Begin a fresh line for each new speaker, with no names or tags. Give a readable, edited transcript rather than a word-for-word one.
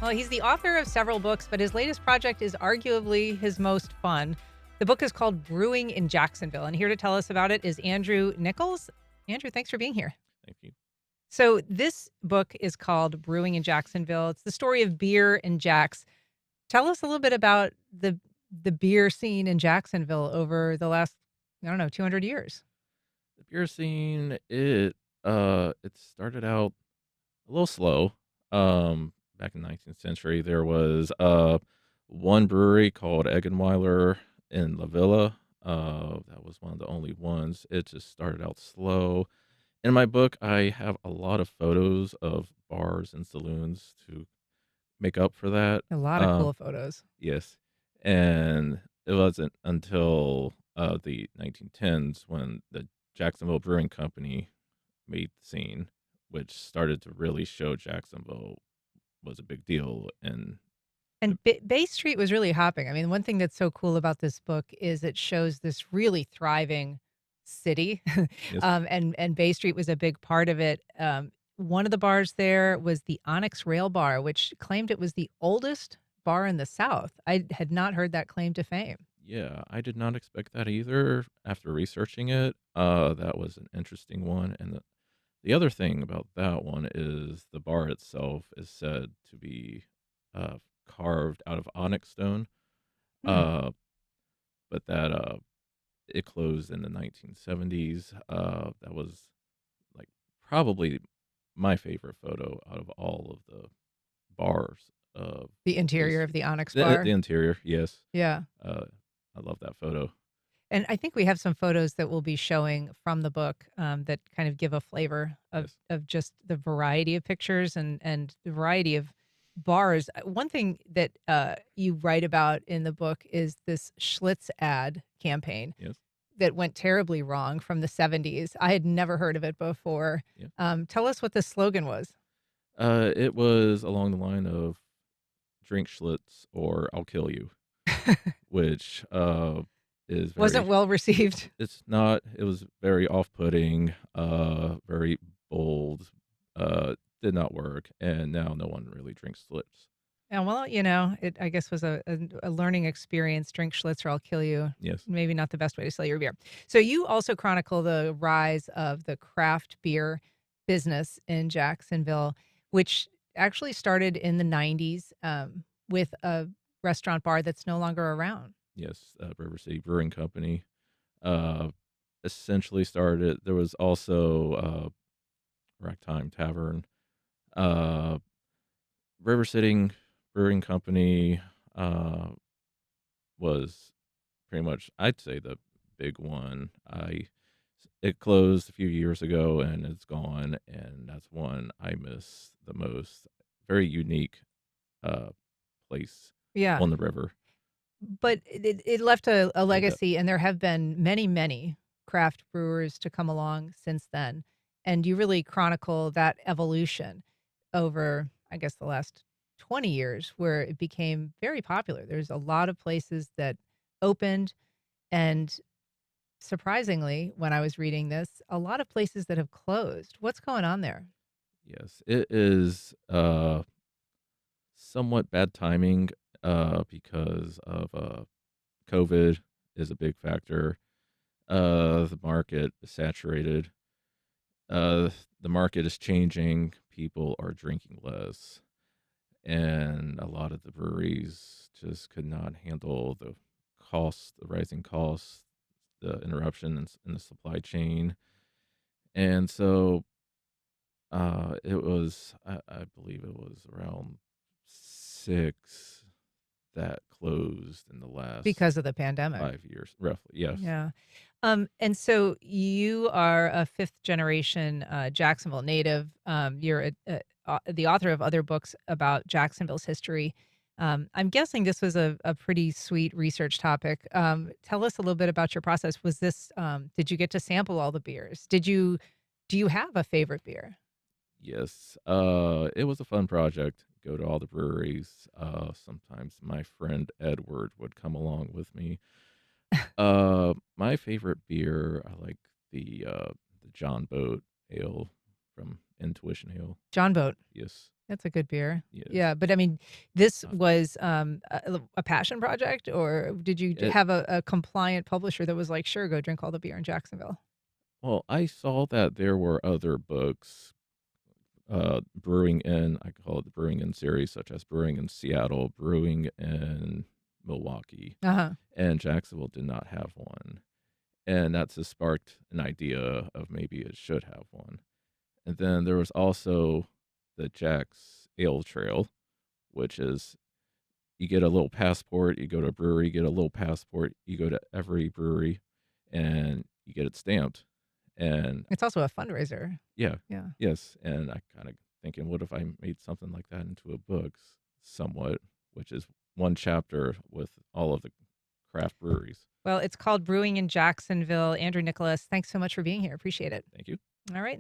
Well, he's the author of several books, but his latest project is arguably his most fun. The book is called Brewing in Jacksonville, and here to tell us about it is Andrew Nichols. Andrew, thanks for being here.
Thank you.
So, this book is called Brewing in Jacksonville. It's the story of beer and Jacks. Tell us a little bit about the beer scene in Jacksonville over the last, I don't know, 200 years.
The beer scene, it started out a little slow. Back in the 19th century, there was one brewery called Eggenweiler in La Villa. That was one of the only ones. It just started out slow. In my book, I have a lot of photos of bars and saloons to make up for that.
A lot of
Uh,
cool photos.
yes, and it wasn't until the 1910s when the Jacksonville Brewing Company made the scene, which started to really show Jacksonville was a big deal. And the,
And Bay Street was really hopping. I mean, one thing that's so cool about this book is it shows this really thriving city,
yes,
and Bay Street was a big part of it. One of the bars there was the Onyx Rail Bar, which claimed it was the oldest bar in the South. I had not heard that claim to fame.
yeah, I did not expect that either. After researching it, that was an interesting one. And the other thing about that one is the bar itself is said to be uh, carved out of onyx stone.
Hmm.
Uh, but that it closed in the 1970s. That was like probably my favorite photo out of all of the bars of
The
Bay
interior of
Street.
the Onyx
The
Bar.
interior, yes.
Yeah.
Uh, I love that photo.
And I think we have some photos that we'll be showing from the book, that kind of give a flavor
Yes.
of just the variety of pictures and the variety of bars. One thing that you write about in the book is this Schlitz ad campaign
Yes.
that went terribly wrong from the 70s. I had never heard of it before.
Yeah.
Tell us what the slogan was.
It was along the line of drink Schlitz or I'll kill you, which is
Wasn't
very
well received.
it's not it was very off-putting, very bold, did not work, and now no one really drinks Schlitz.
Yeah, well, it I guess was a learning experience. Drink Schlitz or I'll kill you.
Yes.
Maybe not the best way to sell your beer. So you also chronicle the rise of the craft beer business in Jacksonville, which actually started in the 90s, with a restaurant bar that's no longer around.
Yes, River City Brewing Company, uh, essentially started there was also, Ragtime Tavern, uh, River City Brewing Company, uh, was pretty much, I'd say, the big one. It closed a few years ago and it's gone, and that's one I miss the most. Very unique, uh, place
Yeah.
on the river.
But it left a
It did.
legacy, and there have been many, many craft brewers to come along since then, and you really chronicle that evolution over, I guess, the last 20 years where it became very popular. There's a lot of places that opened, and surprisingly, when I was reading this, a lot of places that have closed. What's going on there?
Yes, it is, somewhat bad timing, because of, COVID is a big factor. The market is saturated. Uh, the market is changing. People are drinking less, and a lot of the breweries just could not handle the costs, the rising costs, the interruption in the supply chain, and so I believe it was around six that closed in the last
Because of the pandemic.
5 years, roughly. Yes,
Yeah. And so you are a fifth generation Jacksonville native. You're the author of other books about Jacksonville's history. I'm guessing this was a pretty sweet research topic. Tell us a little bit about your process. Did you get to sample all the beers? Do you have a favorite beer?
yes. It was a fun project. Go to all the breweries. Sometimes my friend Edward would come along with me. My favorite beer, I like the John Boat Ale from Intuition Ale.
John Boat.
Yes.
That's a good beer.
Yes.
Yeah, but I mean, this
Uh,
was, a passion project, or did you
it
have a compliant publisher that was like, "Sure, go drink all the beer in Jacksonville"?
well, I saw that there were other books, brewing in I call it the brewing in series, such as Brewing in Seattle, Brewing in Milwaukee,
Uh-huh.
and Jacksonville did not have one, and that's just sparked an idea of maybe it should have one. And then there was also the Jack's Ale Trail, which is you get a little passport, you go to a brewery, you get a little passport, you go to every brewery, and you get it stamped. And
It's also a fundraiser.
yeah,
Yeah.
yes, and I kinda thinking, what if I made something like that into a book somewhat, which is one chapter with all of the craft breweries.
Well, it's called Brewing in Jacksonville. Andrew Nicholas, thanks so much for being here. Appreciate it.
Thank you.
All right.